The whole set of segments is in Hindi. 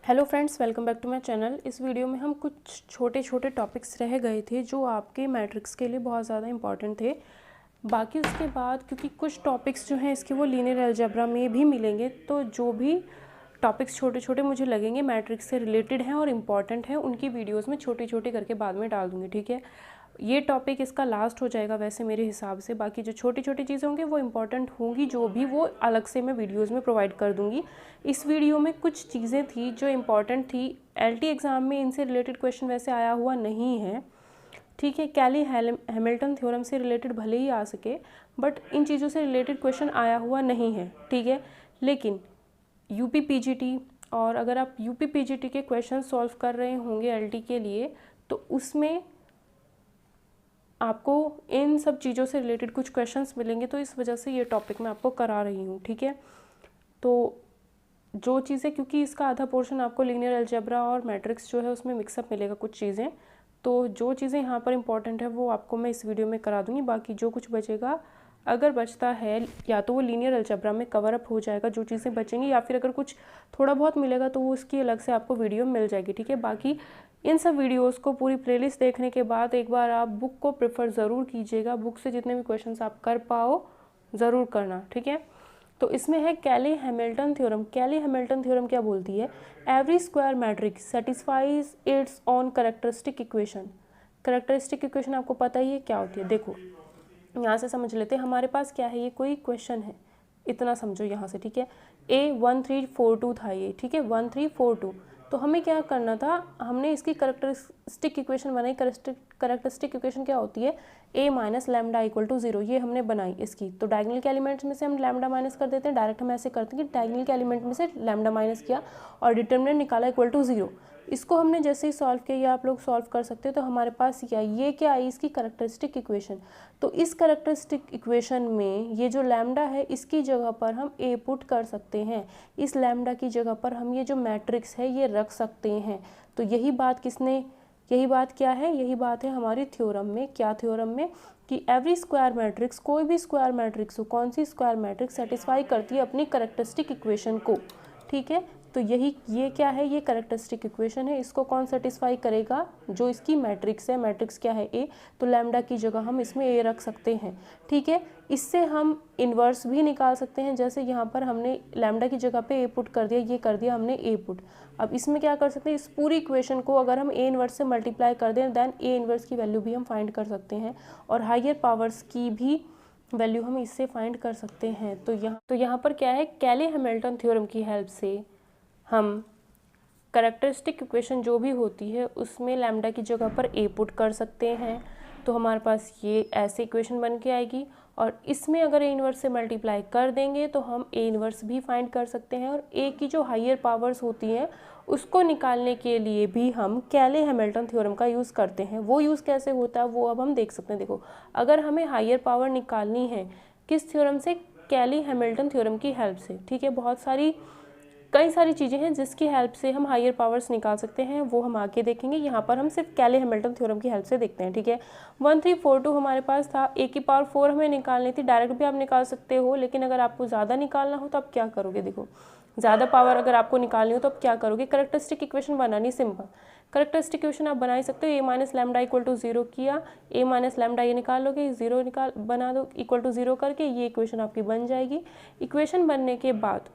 Hello friends, welcome back to my channel. इस वीडियो में हम कुछ छोटे छोटे टॉपिक्स रह गए थे जो आपके मैट्रिक्स के लिए बहुत ज़्यादा इंपॉर्टेंट थे। बाकी उसके बाद क्योंकि कुछ टॉपिक्स जो हैं इसके वो लीनियर अलजेब्रा में भी मिलेंगे, तो जो भी टॉपिक्स छोटे छोटे मुझे लगेंगे मैट्रिक्स से रिलेटेड हैं और इम्पॉर्टेंट हैं उनकी वीडियोज़ में छोटी छोटी करके बाद में डाल दूँगी। ठीक है, ये टॉपिक इसका लास्ट हो जाएगा वैसे मेरे हिसाब से। बाकी जो छोटी छोटी चीज़ें होंगी वो इम्पॉर्टेंट होंगी, जो भी वो अलग से मैं वीडियोज़ में प्रोवाइड कर दूँगी। इस वीडियो में कुछ चीज़ें थी जो इम्पॉर्टेंट थी, एलटी एग्ज़ाम में इनसे रिलेटेड क्वेश्चन वैसे आया हुआ नहीं है। ठीक है, कैली हैमिल्टन थ्योरम से रिलेटेड भले ही आ सके, बट इन चीज़ों से रिलेटेड क्वेश्चन आया हुआ नहीं है। ठीक है, लेकिन यूपी पीजीटी और अगर आप यूपी पीजीटी के क्वेश्चन सॉल्व कर रहे होंगे एलटी के लिए, तो उसमें आपको इन सब चीज़ों से रिलेटेड कुछ क्वेश्चंस मिलेंगे, तो इस वजह से ये टॉपिक मैं आपको करा रही हूँ। ठीक है, तो जो चीज़ें, क्योंकि इसका आधा पोर्शन आपको लीनियर अलजेब्रा और मैट्रिक्स जो है उसमें मिक्सअप मिलेगा कुछ चीज़ें, तो जो चीज़ें यहाँ पर इंपॉर्टेंट है वो आपको मैं इस वीडियो में करा दूँगी। बाकी जो कुछ बचेगा, अगर बचता है या तो वो लीनियर अलजेब्रा में कवर अप हो जाएगा जो चीज़ें बचेंगी, या फिर अगर कुछ थोड़ा बहुत मिलेगा तो वो उसकी अलग से आपको वीडियो मिल जाएगी। ठीक है, बाकी इन सब वीडियोस को पूरी प्लेलिस्ट देखने के बाद एक बार आप बुक को प्रेफर ज़रूर कीजिएगा। बुक से जितने भी क्वेश्चंस आप कर पाओ ज़रूर करना। ठीक है, तो इसमें है कैली हैमिल्टन थ्योरम। कैली हैमिल्टन थ्योरम क्या बोलती है? Every square matrix satisfies it's on characteristic equation. Characteristic equation आपको पता ही है क्या होती है। देखो यहाँ से समझ लेते हैं, हमारे पास क्या है, ये कोई क्वेश्चन है, इतना समझो यहाँ से। ठीक है, A1342 था ये। ठीक है, 1342, तो हमें क्या करना था, हमने इसकी कैरेक्टरिस्टिक इक्वेशन बनाई। कैरेक्टरिस्टिक इक्वेशन क्या होती है? A minus lambda equal to 0, ये हमने बनाई इसकी। तो डायगोनल के एलिमेंट्स में से हम लैम्डा माइनस कर देते हैं, डायरेक्ट हम ऐसे करते हैं कि डायगोनल के एलिमेंट में से लैम्डा माइनस किया और डिटर्मिनेंट निकाला इक्वल टू 0। इसको हमने जैसे ही सॉल्व किया, या आप लोग सॉल्व कर सकते हो, तो हमारे पास क्या आई, इसकी कैरेक्टरिस्टिक इक्वेशन। तो इस कैरेक्टरिस्टिक इक्वेशन में ये जो लैम्डा है इसकी जगह पर हम ए पुट कर सकते हैं। इस लैम्डा की जगह पर हम ये जो मैट्रिक्स है ये रख सकते हैं। तो यही बात क्या है, यही बात है हमारी थ्योरम में। क्या थ्योरम में? कि एवरी स्क्वायर मैट्रिक्स, कोई भी स्क्वायर मैट्रिक्स हो, कौन सी स्क्वायर मैट्रिक्स सेटिस्फाई करती है अपनी कैरेक्टरिस्टिक इक्वेशन को। ठीक है, तो ये क्या है, ये कैरेक्टरिस्टिक इक्वेशन है। इसको कौन सेटिस्फाई करेगा? जो इसकी मैट्रिक्स है। मैट्रिक्स क्या है? ए। तो लैम्डा की जगह हम इसमें ए रख सकते हैं। ठीक है, इससे हम इन्वर्स भी निकाल सकते हैं। जैसे यहाँ पर हमने लैम्डा की जगह पे ए पुट कर दिया, ये कर दिया हमने ए पुट। अब इसमें क्या कर सकते हैं, इस पूरी इक्वेशन को अगर हम ए इन्वर्स से मल्टीप्लाई कर दें, देन ए इन्वर्स की वैल्यू भी हम फाइंड कर सकते हैं, और हायर पावर्स की भी वैल्यू हम इससे फाइंड कर सकते हैं। तो यहाँ पर क्या है, कैली हैमिल्टन थ्योरम की हेल्प से हम कैरेक्टरिस्टिक इक्वेशन जो भी होती है उसमें लैम्डा की जगह पर ए पुट कर सकते हैं। तो हमारे पास ये ऐसे इक्वेशन बन के आएगी, और इसमें अगर ए इन्वर्स से मल्टीप्लाई कर देंगे तो हम ए इन्वर्स भी फाइंड कर सकते हैं। और ए की जो हायर पावर्स होती हैं उसको निकालने के लिए भी हम कैली हैमिल्टन थ्योरम का यूज़ करते हैं। वो यूज़ कैसे होता है वो अब हम देख सकते हैं। देखो, अगर हमें हायर पावर निकालनी है किस थ्योरम से? कैली हैमिल्टन थ्योरम की हेल्प से। ठीक है, कई सारी चीज़ें हैं जिसकी हेल्प से हम हायर पावर्स निकाल सकते हैं, वो हम आगे देखेंगे। यहाँ पर हम सिर्फ कैली हैमिल्टन थ्योरम की हेल्प से देखते हैं। ठीक है, 1342 हमारे पास था, ए की पावर 4 हमें निकालनी थी। डायरेक्ट भी आप निकाल सकते हो, लेकिन अगर आपको ज़्यादा निकालना हो तो आप क्या करोगे? देखो, ज़्यादा पावर अगर आपको निकालनी हो तो आप क्या करोगे? कैरेक्टरिस्टिक इक्वेशन बनानी सिंपल। कैरेक्टरिस्टिक इक्वेशन आप बना ही सकते हो। ए माइनस लैम्डा इक्वल टू 0 किया, ए माइनस लैम्डा ये निकाल लोगे, 0 बना दो इक्वल टू 0 करके, ये इक्वेशन आपकी बन जाएगी। इक्वेशन बनने के बाद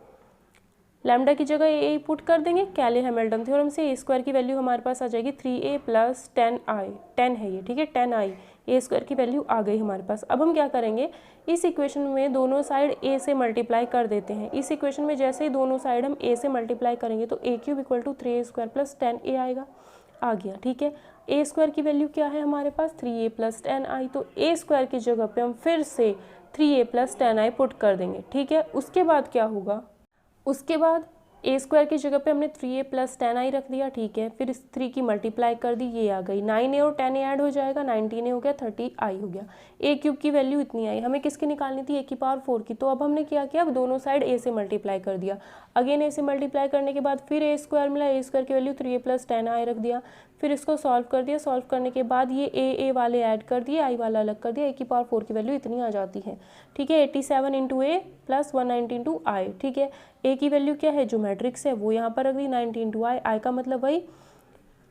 लैम्डा की जगह ए पुट कर देंगे। कैली हैमिल्टन थ्योरम से ए स्क्वायर की वैल्यू हमारे पास आ जाएगी 3a प्लस 10i। 10 है ये। ठीक है, 10i, ए स्क्वायर की वैल्यू आ गई हमारे पास। अब हम क्या करेंगे, इस इक्वेशन में दोनों साइड ए से मल्टीप्लाई कर देते हैं। इस इक्वेशन में जैसे ही दोनों साइड हम ए से मल्टीप्लाई करेंगे तो A cube equal to 3a square plus 10a आएगा, आ गया। ठीक है, ए स्क्वायर की वैल्यू क्या है हमारे पास? 3a plus 10i। तो ए स्क्वायर की जगह पे हम फिर से 3a प्लस 10i पुट कर देंगे। ठीक है, उसके बाद क्या होगा? उसके बाद ए स्क्वायर की जगह पे हमने 3a प्लस 10i रख दिया। ठीक है, फिर इस 3 की मल्टीप्लाई कर दी, ये आ गई 9a और 10a ऐड हो जाएगा, 19a हो गया, 30i हो गया। ए क्यूब की वैल्यू इतनी आई। हमें किसकी निकालनी थी? ए की पावर 4 की। तो अब हमने क्या किया, अब दोनों साइड ए से मल्टीप्लाई कर दिया। अगेन ए से मल्टीप्लाई करने के बाद फिर ए स्क्वायर मिला, ए स्क्वायर की वैल्यू 3a प्लस 10i रख दिया। फिर इसको सॉल्व कर दिया। सॉल्व करने के बाद ये ए वाले ऐड कर दिए, आई वाला अलग कर दिया, ए की पावर 4 की वैल्यू इतनी आ जाती है। ठीक है, 87 इंटू ए प्लस 190 इंटू आई। ठीक है, ए की वैल्यू क्या है, जो मैट्रिक्स है वो यहाँ पर रख दी 90 इंटू आई, आई का मतलब वही,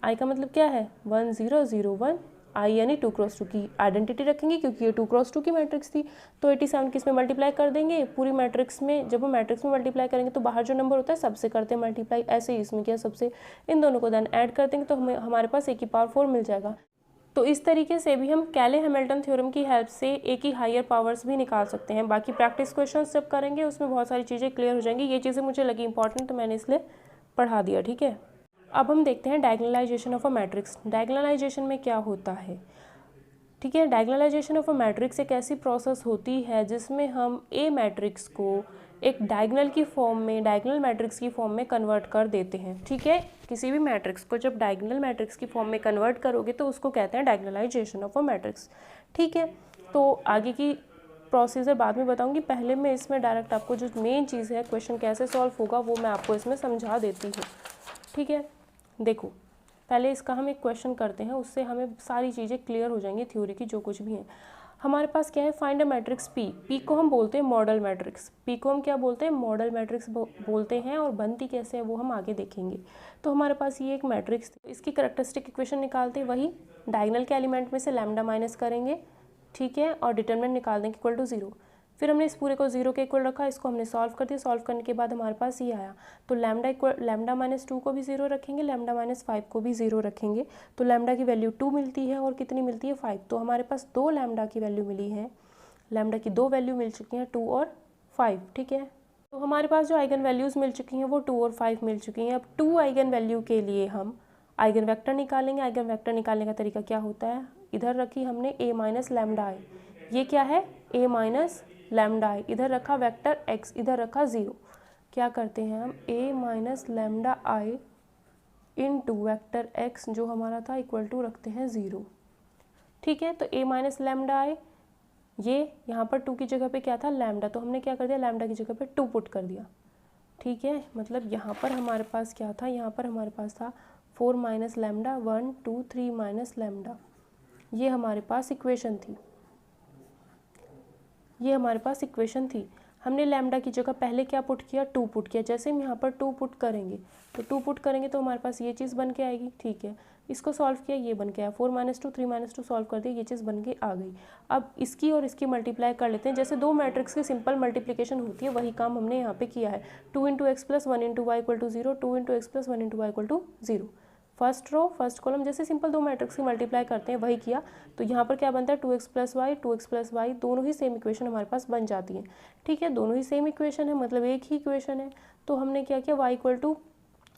आई का मतलब क्या है 1 0 0 1, आई यानी 2 क्रॉस 2 की आइडेंटिटी रखेंगे क्योंकि ये 2 क्रॉस 2 की मैट्रिक्स थी। तो 87 किस में मल्टीप्लाई कर देंगे, पूरी मैट्रिक्स में। जब वो मैट्रिक्स में मल्टीप्लाई करेंगे तो बाहर जो नंबर होता है सबसे करते हैं मल्टीप्लाई, ऐसे ही इसमें किया सबसे, इन दोनों को देन ऐड कर देंगे तो हमारे पास ए की पावर 4 मिल जाएगा। तो इस तरीके से भी हम कैले हैमिल्टन थ्योरम की हेल्प से ए की हायर पावर्स भी निकाल सकते हैं। बाकी प्रैक्टिस क्वेश्चंस जब करेंगे उसमें बहुत सारी चीज़ें क्लियर हो जाएंगी। ये चीज़ें मुझे लगी इंपॉर्टेंट तो मैंने इसलिए पढ़ा दिया, ठीक है। अब हम देखते हैं डायगोनलाइजेशन ऑफ अ मैट्रिक्स। डायगोनलाइजेशन में क्या होता है, ठीक है। डायगोनलाइजेशन ऑफ अ मैट्रिक्स एक ऐसी प्रोसेस होती है जिसमें हम ए मैट्रिक्स को एक डायगोनल की फॉर्म में, डायगोनल मैट्रिक्स की फॉर्म में कन्वर्ट कर देते हैं, ठीक है। किसी भी मैट्रिक्स को जब डायगोनल मैट्रिक्स की फॉर्म में कन्वर्ट करोगे तो उसको कहते हैं डायगोनलाइजेशन ऑफ अ मैट्रिक्स, ठीक है। तो आगे की प्रोसीजर बाद में बताऊंगी, पहले मैं इसमें डायरेक्ट आपको जो मेन चीज़ है क्वेश्चन कैसे सॉल्व होगा वो मैं आपको इसमें समझा देती हूँ, ठीक है। देखो पहले इसका हम एक क्वेश्चन करते हैं, उससे हमें सारी चीज़ें क्लियर हो जाएंगी थ्योरी की जो कुछ भी है। हमारे पास क्या है, find a matrix P. P को हम बोलते हैं मॉडल मैट्रिक्स, पी को हम क्या बोलते हैं, मॉडल मैट्रिक्स बोलते हैं। और बनती कैसे है वो हम आगे देखेंगे। तो हमारे पास ये एक मैट्रिक्स, इसकी कैरेक्टरिस्टिक इक्वेशन निकालते हैं, वही डायगोनल के एलिमेंट में से लैम्डा माइनस करेंगे, ठीक है, और डिटरमिनेंट निकाल देंगे इक्वल टू 0। फिर हमने इस पूरे को 0 के इक्वल रखा, इसको हमने सॉल्व कर दिया। सॉल्व करने के बाद हमारे पास ये आया, तो लैम्डा माइनस 2 को भी 0 रखेंगे, लैम्डा माइनस 5 को भी 0 रखेंगे, तो लैम्डा की वैल्यू 2 मिलती है और कितनी मिलती है 5। तो हमारे पास 2 लैम्डा की वैल्यू मिली है, लैम्डा की 2 वैल्यू मिल चुकी हैं 2 और 5, ठीक है। तो हमारे पास जो आइगन वैल्यूज़ मिल चुकी हैं वो 2 और 5 मिल चुकी हैं। अब 2 आइगन वैल्यू के लिए हम आइगन वेक्टर निकालेंगे। आइगन वेक्टर निकालने का तरीका क्या होता है, इधर रखी हमने a माइनस लैम्डा आई, ये क्या है a माइनस लैम्डा आई, इधर रखा वेक्टर x, इधर रखा 0। क्या करते हैं हम, a minus lambda I into vector x जो हमारा था इक्वल टू रखते हैं 0, ठीक है। तो a माइनस लैम्डा आई, ये यहाँ पर 2 की जगह पे क्या था लैम्डा, तो हमने क्या कर दिया लैम्डा की जगह पे 2 पुट कर दिया, ठीक है। मतलब यहाँ पर हमारे पास क्या था, यहाँ पर हमारे पास था 4 माइनस लैम्डा 1 2 3 माइनस लैम्डा, ये हमारे पास इक्वेशन थी, ये हमारे पास इक्वेशन थी। हमने लैम्डा की जगह पहले क्या पुट किया, 2 पुट किया। जैसे हम यहाँ पर 2 पुट करेंगे तो 2 पुट करेंगे तो हमारे पास ये चीज़ बन के आएगी, ठीक है। इसको सॉल्व किया, ये बन के आया 4 माइनस 2 3 माइनस 2 सॉल्व कर दिया, ये चीज़ बन के आ गई। अब इसकी और इसकी मल्टीप्लाई कर लेते हैं। जैसे दो मैट्रिक्स की सिंपल मल्टीप्लिकेशन होती है वही काम हमने यहाँ पे किया है। 2 into X plus 1 into Y equal to 0, 2 into X plus 1 into Y equal to 0। First row first column, जैसे सिंपल दो मैट्रिक्स की मल्टीप्लाई करते हैं वही किया। तो यहाँ पर क्या बनता है 2x प्लस वाई, दोनों ही सेम इक्वेशन हमारे पास बन जाती है, ठीक है। दोनों ही सेम इक्वेशन है, मतलब एक ही इक्वेशन है। तो हमने क्या किया, y इक्वल टू,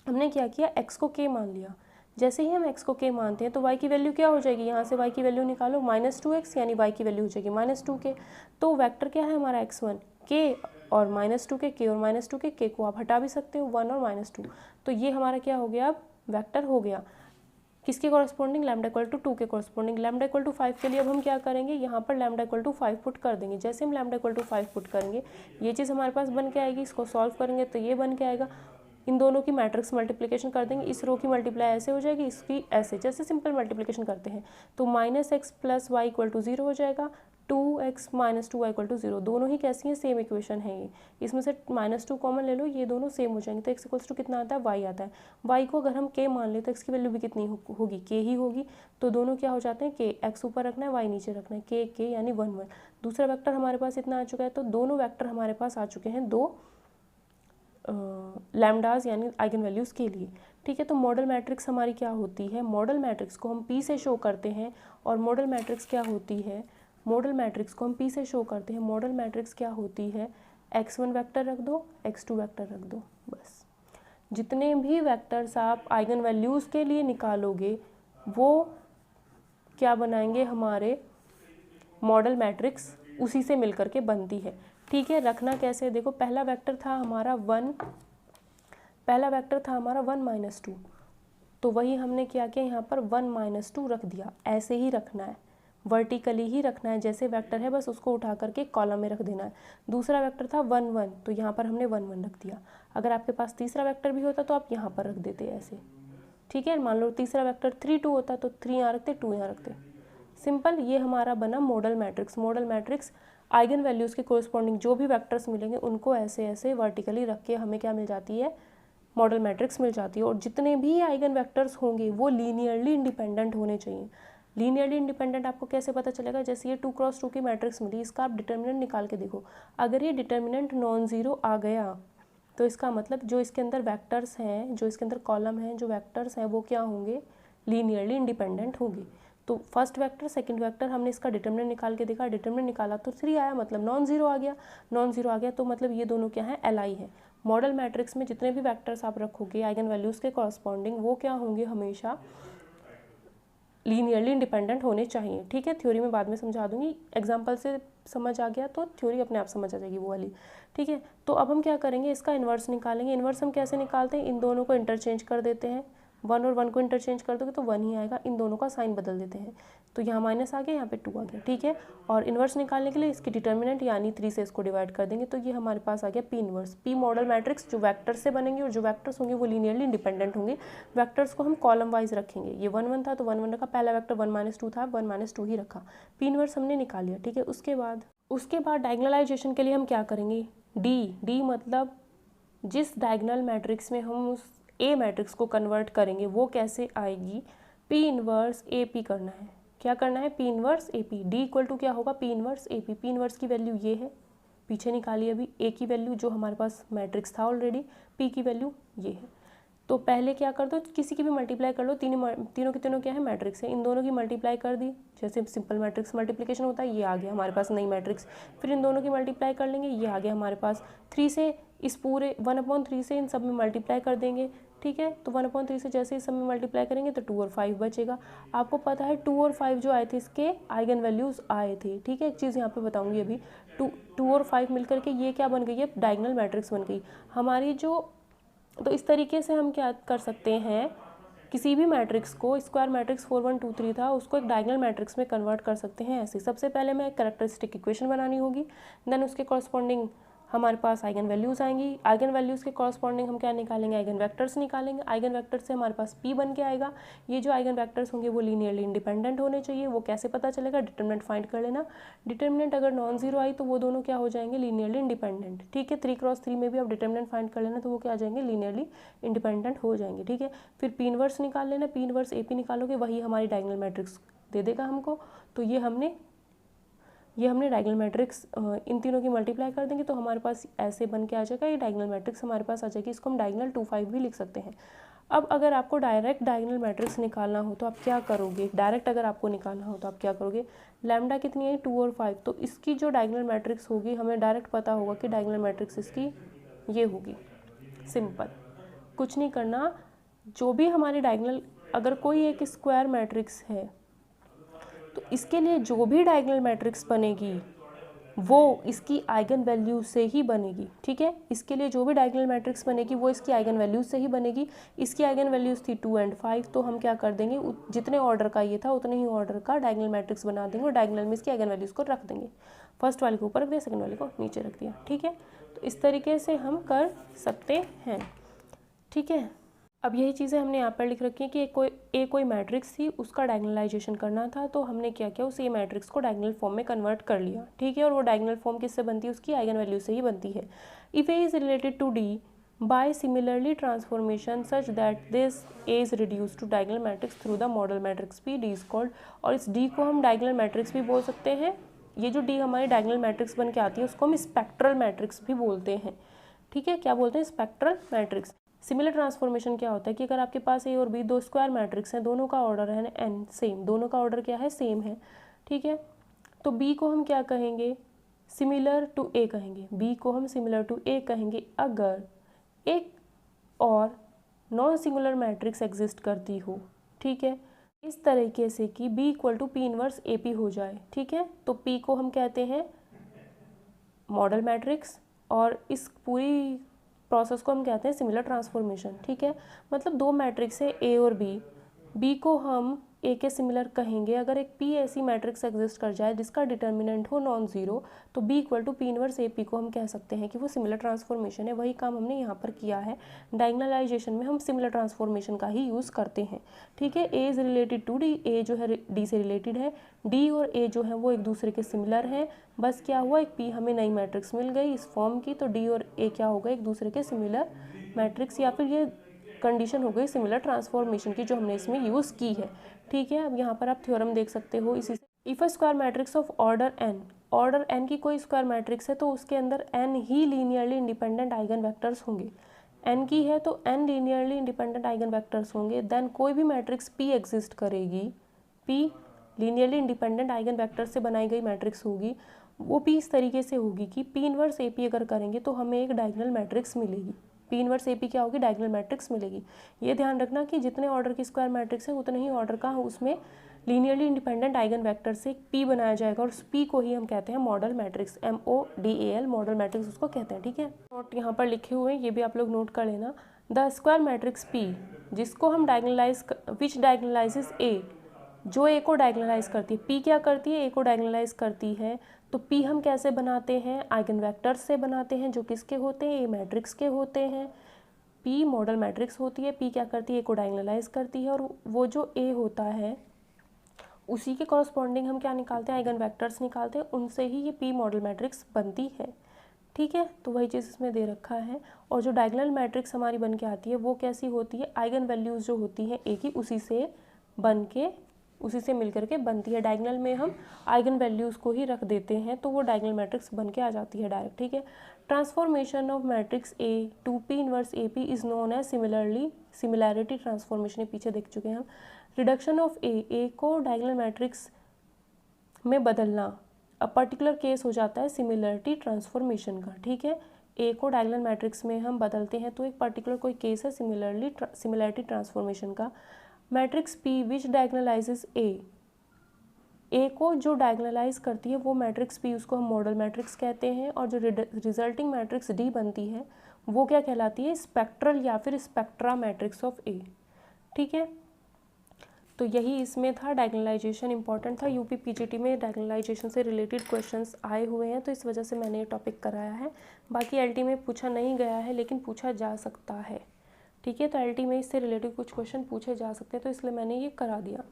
हमने क्या किया x को k मान लिया। जैसे ही हम x को k मानते हैं तो y की वैल्यू क्या हो जाएगी, यहाँ से y की वैल्यू निकालो -2x, यानी y की वैल्यू हो जाएगी -2k। तो वेक्टर क्या है हमारा x1 k और -2 के k और -2 के k को आप हटा भी सकते हो, 1 और -2। तो ये हमारा क्या हो गया, अब वेक्टर हो गया किसके कॉरस्पॉन्डिंग, लैम्डा इक्वल टू 2 के कॉरस्पॉन्डिंग। लैम्डा इक्वल टू 5 के लिए अब हम क्या करेंगे, यहाँ पर लैम्डा इक्वल टू 5 पुट कर देंगे। जैसे हम लैम्डा इक्वल टू 5 पुट करेंगे ये चीज़ हमारे पास बन के आएगी, इसको सॉल्व करेंगे तो ये बन के आएगा। इन दोनों की मैट्रिक्स मल्टीप्लिकेशन कर देंगे, इस रो की मल्टीप्लाई ऐसे हो जाएगी, इसकी ऐसे, जैसे सिंपल मल्टीप्लिकेशन करते हैं। तो -x plus Y equal to 0 हो जाएगा, 2x minus 2y equal to 0। दोनों ही कैसी हैं, सेम इक्वेशन है ये। इसमें से -2 कॉमन ले लो, ये दोनों सेम हो जाएंगे। तो x इक्वल्स टू कितना आता है, y आता है। y को अगर हम k मान ले तो x की वैल्यू भी कितनी होगी, k ही होगी। तो दोनों क्या हो जाते हैं, k, x ऊपर रखना है, y नीचे रखना है, k यानी 1 1। दूसरा वेक्टर हमारे पास इतना आ चुका है। तो दोनों वेक्टर हमारे पास आ चुके हैं दो लैम्डास यानी आइगन वैल्यूज़ के लिए, ठीक है। तो मॉडल मैट्रिक्स हमारी क्या होती है, मॉडल मैट्रिक्स को हम P से शो करते हैं। और मॉडल मैट्रिक्स क्या होती है, मॉडल मैट्रिक्स को हम P से शो करते हैं। मॉडल मैट्रिक्स क्या होती है, x1 वेक्टर रख दो, x2 वेक्टर रख दो, बस। जितने भी वेक्टर्स आप आइगन वैल्यूज़ के लिए निकालोगे वो क्या बनाएंगे, हमारे मॉडल मैट्रिक्स उसी से मिलकर के बनती है, ठीक है। रखना कैसे, देखो पहला वेक्टर था हमारा 1, पहला वेक्टर था हमारा 1 माइनस 2, तो वही हमने क्या किया, यहाँ पर 1 माइनस 2 रख दिया। ऐसे ही रखना है, वर्टिकली ही रखना है, जैसे वेक्टर है बस उसको उठा करके कॉलम में रख देना है। दूसरा वेक्टर था 1 1, तो यहाँ पर हमने 1 1 रख दिया। अगर आपके पास तीसरा वेक्टर भी होता तो आप यहाँ पर रख देते ऐसे, ठीक है। मान लो तीसरा वेक्टर 3 2 होता तो 3 यहाँ रखते, 2 यहाँ रखते, सिंपल। ये हमारा बना model matrix. Model matrix eigen values के कोरस्पॉन्डिंग जो भी वेक्टर्स मिलेंगे उनको ऐसे ऐसे वर्टिकली रख के हमें क्या मिल जाती है, मॉडल मैट्रिक्स मिल जाती है। और जितने भी आइगन वेक्टर्स होंगे वो लीनियरली इंडिपेंडेंट होने चाहिए। लीनियरली इंडिपेंडेंट आपको कैसे पता चलेगा, जैसे ये 2x2 की मैट्रिक्स मिली, इसका आप डिटर्मिनेंट निकाल के देखो, अगर ये डिटर्मिनेंट नॉन ज़ीरो आ गया तो इसका मतलब जो इसके अंदर वेक्टर्स हैं, जो इसके अंदर कॉलम हैं, जो वेक्टर्स हैं वो क्या होंगे, लीनियरली इंडिपेंडेंट होंगे। तो फर्स्ट वेक्टर सेकंड वेक्टर हमने इसका डिटर्मिनेंट निकाल के देखा, डिटर्मिनेंट निकाला तो 3 आया, मतलब नॉन ज़ीरो आ गया, नॉन ज़ीरो आ गया तो मतलब ये दोनों क्या है, एल आई है। मॉडल मैट्रिक्स में जितने भी वेक्टर्स आप रखोगे आइगन वैल्यूज़ के कॉरस्पॉन्डिंग वो क्या होंगे, हमेशा लीनियरली इंडिपेंडेंट होने चाहिए। ठीक है, थ्योरी में बाद में समझा दूंगी, एग्जाम्पल से समझ आ गया तो थ्योरी अपने आप समझ आ जाएगी वो वाली। ठीक है, तो अब हम क्या करेंगे, इसका इन्वर्स निकालेंगे। इन्वर्स हम कैसे निकालते हैं, इन दोनों को इंटरचेंज कर देते हैं, 1 और 1 को इंटरचेंज कर दोगे तो 1 ही आएगा, इन दोनों का साइन बदल देते हैं, तो यहाँ माइनस आ गया, यहाँ पे 2 आ गया। ठीक है, और इन्वर्स निकालने के लिए इसकी डिटर्मिनेंट यानी 3 से इसको डिवाइड कर देंगे, तो ये हमारे पास आ गया P inverse. P model matrix जो वेक्टर से बनेंगे और जो वेक्टर्स होंगे वो लीनियरली इंडिपेंडेंट होंगे। वेक्टर्स को हम कॉलम वाइज रखेंगे, ये 1 1 था तो 1 1 रखा, पहला वेक्टर 1 - 2 था, 1 - 2 ही रखा, पी इन्वर्स हमने निकाल लिया। ठीक है, उसके बाद डायगोनलाइजेशन के लिए हम क्या करेंगे, डी मतलब जिस डायगोनल मैट्रिक्स में हम उस ए मैट्रिक्स को कन्वर्ट करेंगे वो कैसे आएगी, पी इन्वर्स ए पी करना है। क्या करना है, P inverse A P. D equal to क्या होगा, P inverse A P. P inverse की वैल्यू ये है, पीछे निकाली अभी, ए की वैल्यू जो हमारे पास मैट्रिक्स था ऑलरेडी, पी की वैल्यू ये है। तो पहले क्या कर दो, किसी की भी मल्टीप्लाई कर लो, तीनों के तीनों क्या है, मैट्रिक्स है, इन दोनों की मल्टीप्लाई कर दी, जैसे सिंपल मैट्रिक्स मल्टीप्लिकेशन होता है, ये आ गया हमारे पास नई मैट्रिक्स। फिर इन दोनों की मल्टीप्लाई कर लेंगे, ये आ गया हमारे पास 3 से, इस पूरे 1/3 से इन सब में मल्टीप्लाई कर देंगे। ठीक है, तो 1/3 से जैसे इस सब में मल्टीप्लाई करेंगे तो 2 और 5 बचेगा। आपको पता है 2 और 5 जो आए थे इसके आइगन वैल्यूज़ आए थे। ठीक है, एक चीज़ यहाँ पे बताऊँगी अभी, 2 और 5 मिलकर के ये क्या बन गई है, डायगोनल मैट्रिक्स बन गई हमारी जो। तो इस तरीके से हम क्या कर सकते हैं, किसी भी मैट्रिक्स को, स्क्वायर मैट्रिक्स 4 1 2 3 था, उसको एक डायगोनल मैट्रिक्स में कन्वर्ट कर सकते हैं ऐसे। सबसे पहले हमें कैरेक्टरिस्टिक इक्वेशन बनानी होगी, देन उसके कॉरस्पॉन्डिंग हमारे पास आइगन वैल्यूज़ आएंगी। आइगन वैल्यूज़ के कॉरस्पॉन्डिंग हम क्या निकालेंगे, आइगन वेक्टर्स निकालेंगे। आइगन वेक्टर से हमारे पास पी बन के आएगा। ये जो आइगन वेक्टर्स होंगे वो लीनियरली इंडिपेंडेंट होने चाहिए। वो कैसे पता चलेगा, डिटर्मिनेंट फाइंड कर लेना। डिटर्मिनेंट अगर नॉन जीरो आई तो वो दोनों क्या हो जाएंगे, लीनियरली इंडिपेंडेंट। ठीक है, 3x3 में भी आप डिटर्मिनेंट फाइंड कर लेना तो वो क्या आ जाएंगे, लीनियरली इंडिपेंडेंट हो जाएंगे। ठीक है, फिर पी इनवर्स निकाल लेना, पी इनवर्स ए पी निकालोगे, वही हमारी डायगोनल मैट्रिक्स दे देगा हमको। तो ये हमने डायगोनल मैट्रिक्स इन तीनों की मल्टीप्लाई कर देंगे तो हमारे पास ऐसे बन के आ जाएगा, ये डायगोनल मैट्रिक्स हमारे पास आ जाएगी। इसको हम डायगोनल 2 5 भी लिख सकते हैं। अब अगर आपको डायरेक्ट डायगोनल मैट्रिक्स निकालना हो तो आप क्या करोगे, डायरेक्ट अगर आपको निकालना हो तो आप क्या करोगे, लैम्डा कितनी है, 2 और 5, तो इसकी जो डायगोनल मैट्रिक्स होगी हमें डायरेक्ट पता होगा कि डायगोनल मैट्रिक्स इसकी ये होगी। सिंपल, कुछ नहीं करना, जो भी हमारी डायगोनल, अगर कोई एक स्क्वायर मैट्रिक्स है तो इसके लिए जो भी डायगोनल मैट्रिक्स बनेगी वो इसकी आइगन वैल्यू से ही बनेगी। ठीक है, इसके लिए जो भी डायगोनल मैट्रिक्स बनेगी वो इसकी आइगन वैल्यूज से ही बनेगी। इसकी आइगन वैल्यूज थी 2 और 5, तो हम क्या कर देंगे, जितने ऑर्डर का ये था उतने ही ऑर्डर का डायगोनल मैट्रिक्स बना देंगे और डायगोनल में इसकी आइगन वैल्यूज को रख देंगे। फर्स्ट वाले को ऊपर रख दिया, सेकंड वाले को नीचे रख दिया। ठीक है, तो इस तरीके से हम कर सकते हैं। ठीक है, अब यही चीज़ें हमने यहाँ पर लिख रखी है कि कोई मैट्रिक्स थी, उसका डायगोनलाइजेशन करना था, तो हमने क्या किया, उस ए मैट्रिक्स को डायगोनल फॉर्म में कन्वर्ट कर लिया। ठीक है, और वो डायगोनल फॉर्म किससे बनती है, उसकी आइगन वैल्यू से ही बनती है। If A is related to D by similarly transformation such that this A is reduce to diagonal matrix through the modal matrix P, D is called. और इस डी को हम डायगोनल मैट्रिक्स भी बोल सकते हैं। ये जो डी हमारी डायगोनल मैट्रिक्स बन के आती है उसको हम स्पेक्ट्रल मैट्रिक्स भी बोलते हैं। ठीक है, क्या बोलते हैं, स्पेक्ट्रल मैट्रिक्स। सिमिलर ट्रांसफॉर्मेशन क्या होता है कि अगर आपके पास ए और बी दो स्क्वायर मैट्रिक्स हैं, दोनों का ऑर्डर है एन सेम, दोनों का ऑर्डर क्या है, सेम है। ठीक है, तो बी को हम क्या कहेंगे, सिमिलर टू ए कहेंगे, बी को हम सिमिलर टू ए कहेंगे अगर एक और नॉन सिंगुलर मैट्रिक्स एग्जिस्ट करती हो। ठीक है, इस तरीके से कि B equal to P inverse A P हो जाए। ठीक है, तो पी को हम कहते हैं मॉडल मैट्रिक्स और इस पूरी प्रोसेस को हम कहते हैं सिमिलर ट्रांसफॉर्मेशन। ठीक है, मतलब दो मैट्रिक्स है ए और बी को हम ए के सिमिलर कहेंगे। अगर एक पी ऐसी मैट्रिक्स एग्जिस्ट कर जाए जिसका डिटर्मिनेंट हो नॉन जीरो, तो B equal to P inverse A P को हम कह सकते हैं कि वो सिमिलर ट्रांसफॉर्मेशन है। वही काम हमने यहाँ पर किया है। डायगोनलाइजेशन में हम सिमिलर ट्रांसफॉर्मेशन का ही यूज़ करते हैं, ठीक है। A is related to D, A जो है डी से रिलेटेड है, डी और ए जो है वो एक दूसरे के सिमिलर हैं। बस क्या हुआ, एक पी हमें नई मैट्रिक्स मिल गई इस फॉर्म की, तो डी और ए क्या हो गए, एक दूसरे के सिमिलर मैट्रिक्स, या फिर ये कंडीशन हो गई सिमिलर ट्रांसफॉर्मेशन की जो हमने इसमें यूज़ की है, ठीक है। अब यहाँ पर आप थ्योरम देख सकते हो इसी से। If a square matrix of order N की कोई स्क्वायर मैट्रिक्स है तो उसके अंदर एन ही लीनियरली इंडिपेंडेंट आइगन वेक्टर्स होंगे। एन की है तो N linearly independent eigen vectors होंगे। देन कोई भी मैट्रिक्स पी एग्जिस्ट करेगी, P linearly independent eigen vector से बनाई गई मैट्रिक्स होगी। वो पी इस तरीके से होगी कि पी इनवर्स ए पी अगर करेंगे तो हमें एक डायगोनल मैट्रिक्स मिलेगी। पी इनवर्स ए पी क्या होगी, डायगोनल मैट्रिक्स मिलेगी। ये ध्यान रखना कि जितने ऑर्डर की स्क्वायर मैट्रिक्स है उतने ही ऑर्डर का उसमें लीनियरली इंडिपेंडेंट आइगन वेक्टर से एक पी बनाया जाएगा, और उस पी को ही हम कहते हैं model matrix, MODAL model matrix उसको कहते हैं, ठीक है। नोट यहाँ पर लिखे हुए हैं, ये भी आप लोग नोट कर लेना। द स्क्वायर मैट्रिक्स पी जिसको हम विच डायगोनलाइजेस ए, जो ए को डायगोनलाइज करती है, पी क्या करती है, ए को डायगोनलाइज करती है। तो पी हम कैसे बनाते हैं, आइगन वेक्टर्स से बनाते हैं जो किसके होते हैं, ए मैट्रिक्स के होते हैं। पी मॉडल मैट्रिक्स होती है, पी क्या करती है, ए को डायगोनलाइज करती है, और वो जो ए होता है उसी के कॉरस्पॉन्डिंग हम क्या निकालते हैं, आइगन वेक्टर्स निकालते हैं, उनसे ही ये पी मॉडल मैट्रिक्स बनती है, ठीक है। तो वही चीज़ इसमें दे रखा है। और जो डायगोनल मैट्रिक्स हमारी बन के आती है वो कैसी होती है, आइगन वैल्यूज़ जो होती हैं ए की उसी से मिल करके बनती है। डायगोनल में हम आइगन वैल्यूज़ को ही रख देते हैं तो वो डायगोनल मैट्रिक्स बन के आ जाती है डायरेक्ट, ठीक है। Transformation of matrix A to P inverse A P is known as similarity transformation, पीछे देख चुके हैं हम। रिडक्शन ऑफ ए को डायगोनल मैट्रिक्स में बदलना अ पर्टिकुलर केस हो जाता है सिमिलरिटी ट्रांसफॉर्मेशन का, ठीक है। ए को डायगोनल मैट्रिक्स में हम बदलते हैं तो एक पर्टिकुलर कोई केस है सिमिलरिटी ट्रांसफॉर्मेशन का। मैट्रिक्स पी विच डायगोनलाइजेस ए को जो डायगोनलाइज करती है वो मैट्रिक्स पी, उसको हम मॉडल मैट्रिक्स कहते हैं। और जो रिजल्टिंग मैट्रिक्स डी बनती है वो क्या कहलाती है, स्पेक्ट्रल या फिर स्पेक्ट्रा मैट्रिक्स ऑफ ए, ठीक है। तो यही इसमें था, डायगोनलाइजेशन इंपॉर्टेंट था। यूपी पीजीटी में डायगोनलाइजेशन से रिलेटेड क्वेश्चंस आए हुए हैं तो इस वजह से मैंने ये टॉपिक कराया है। बाकी एलटी में पूछा नहीं गया है लेकिन पूछा जा सकता है, ठीक है। तो एलटी में इससे रिलेटेड कुछ क्वेश्चन पूछे जा सकते हैं तो इसलिए मैंने ये करा दिया।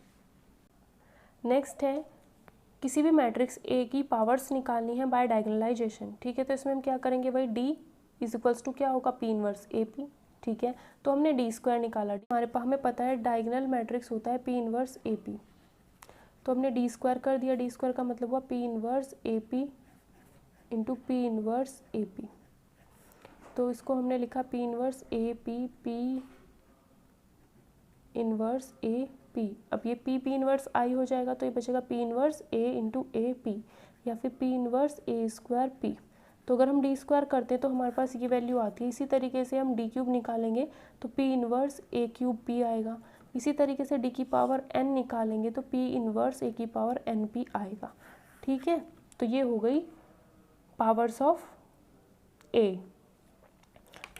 नेक्स्ट है, किसी भी मैट्रिक्स ए की पावर्स निकालनी है बाय डायगोनलाइजेशन, ठीक है। तो इसमें हम क्या करेंगे भाई, डी इज इक्वल्स टू क्या होगा, पी इनवर्स ए पी, ठीक है। तो हमने डी स्क्वायर निकाला, हमारे पास हमें पता है डायगोनल मैट्रिक्स होता है पी इनवर्स ए पी, तो हमने डी स्क्वायर कर दिया। डी स्क्वायर का मतलब हुआ P inverse A P into P inverse A P, तो इसको हमने लिखा P inverse A P inverse A P. अब ये पी इनवर्स आई हो जाएगा तो ये बचेगा P inverse A into A P, या फिर पी इनवर्स ए स्क्वायर पी। तो अगर हम डी स्क्वायर करते हैं तो हमारे पास ये वैल्यू आती है। इसी तरीके से हम डी क्यूब निकालेंगे तो पी इनवर्स ए क्यूब पी आएगा। इसी तरीके से डी की पावर एन निकालेंगे तो पी इनवर्स ए की पावर एन पी आएगा, ठीक है। तो ये हो गई पावर्स ऑफ ए,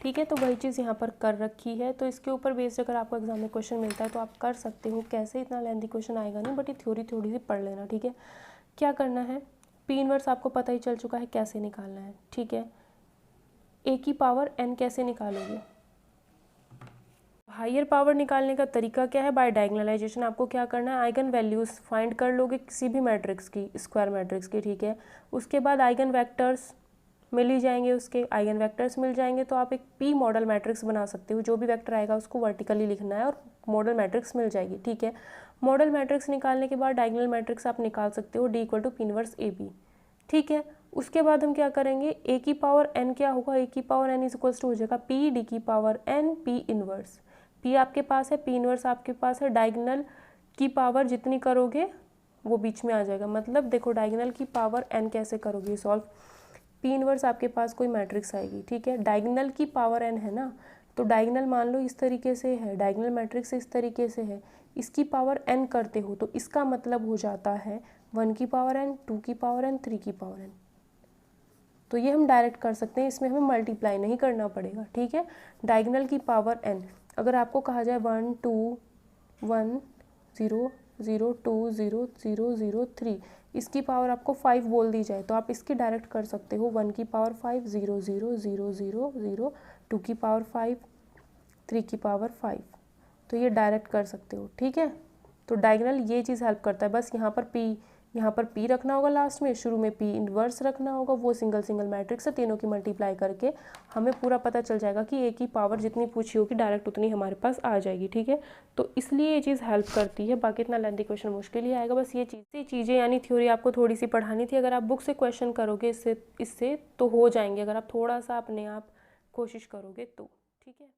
ठीक है। तो वही चीज़ यहाँ पर कर रखी है। तो इसके ऊपर बेस्ड अगर आपको एग्जाम में क्वेश्चन मिलता है तो आप कर सकते हो। कैसे, इतना लेंथी क्वेश्चन आएगा नहीं, बट ये थ्योरी थोड़ी सी पढ़ लेना, ठीक है। क्या करना है, पी इनवर्स आपको पता ही चल चुका है कैसे निकालना है, ठीक है। ए की पावर एन कैसे निकालोगे, हायर पावर निकालने का तरीका क्या है, बाय डायगोनलाइजेशन। आपको क्या करना है, आइगन वैल्यूज़ फाइंड कर लोगे किसी भी मैट्रिक्स की, स्क्वायर मैट्रिक्स की, ठीक है। उसके बाद आइगन वेक्टर्स मिल ही जाएंगे, उसके आइगन वेक्टर्स मिल जाएंगे तो आप एक पी मॉडल मैट्रिक्स बना सकते हो। जो भी वेक्टर आएगा उसको वर्टिकली लिखना है और मॉडल मैट्रिक्स मिल जाएगी, ठीक है। मॉडल मैट्रिक्स निकालने के बाद डायगोनल मैट्रिक्स आप निकाल सकते हो, D equal to P inverse A B, ठीक है। उसके बाद हम क्या करेंगे, ए की पावर एन क्या होगा, ए की power N is equals to हो जाएगा पी डी की power N P inverse. P आपके पास है, पी इनवर्स आपके पास है, डायगोनल की पावर जितनी करोगे वो बीच में आ जाएगा। मतलब देखो डायगोनल की पावर एन कैसे करोगे सॉल्व, पी इनवर्स आपके पास कोई मैट्रिक्स आएगी, ठीक है। डायगोनल की पावर एन है ना, तो डायगोनल मान लो इस तरीके से है, डायगोनल मैट्रिक्स इस तरीके से है, इसकी पावर एन करते हो तो इसका मतलब हो जाता है 1 की पावर एन, 2 की पावर एन, 3 की पावर एन। तो ये हम डायरेक्ट कर सकते हैं, इसमें हमें मल्टीप्लाई नहीं करना पड़ेगा, ठीक है। डायगोनल की पावर एन, अगर आपको कहा जाए 1 2 1 0 0 2 0 0 0 3, इसकी पावर आपको 5 बोल दी जाए तो आप इसकी डायरेक्ट कर सकते हो। 1 की पावर 5, 0 0 0 0 0, 2 की पावर 5, 3 की पावर 5, तो ये डायरेक्ट कर सकते हो, ठीक है। तो डायगोनल ये चीज़ हेल्प करता है, बस यहाँ पर p रखना होगा लास्ट में, शुरू में p इन्वर्स रखना होगा, वो सिंगल सिंगल मैट्रिक्स है, तीनों की मल्टीप्लाई करके हमें पूरा पता चल जाएगा कि a की पावर जितनी पूछी होगी डायरेक्ट उतनी हमारे पास आ जाएगी, ठीक है। तो इसलिए ये चीज़ हेल्प करती है, बाकी इतना लेंथी क्वेश्चन मुश्किल ही आएगा। बस ये चीज़ें यानी थ्योरी आपको थोड़ी सी पढ़ानी थी। अगर आप बुक से क्वेश्चन करोगे इससे तो हो जाएंगे, अगर आप थोड़ा सा अपने आप कोशिश करोगे तो, ठीक है।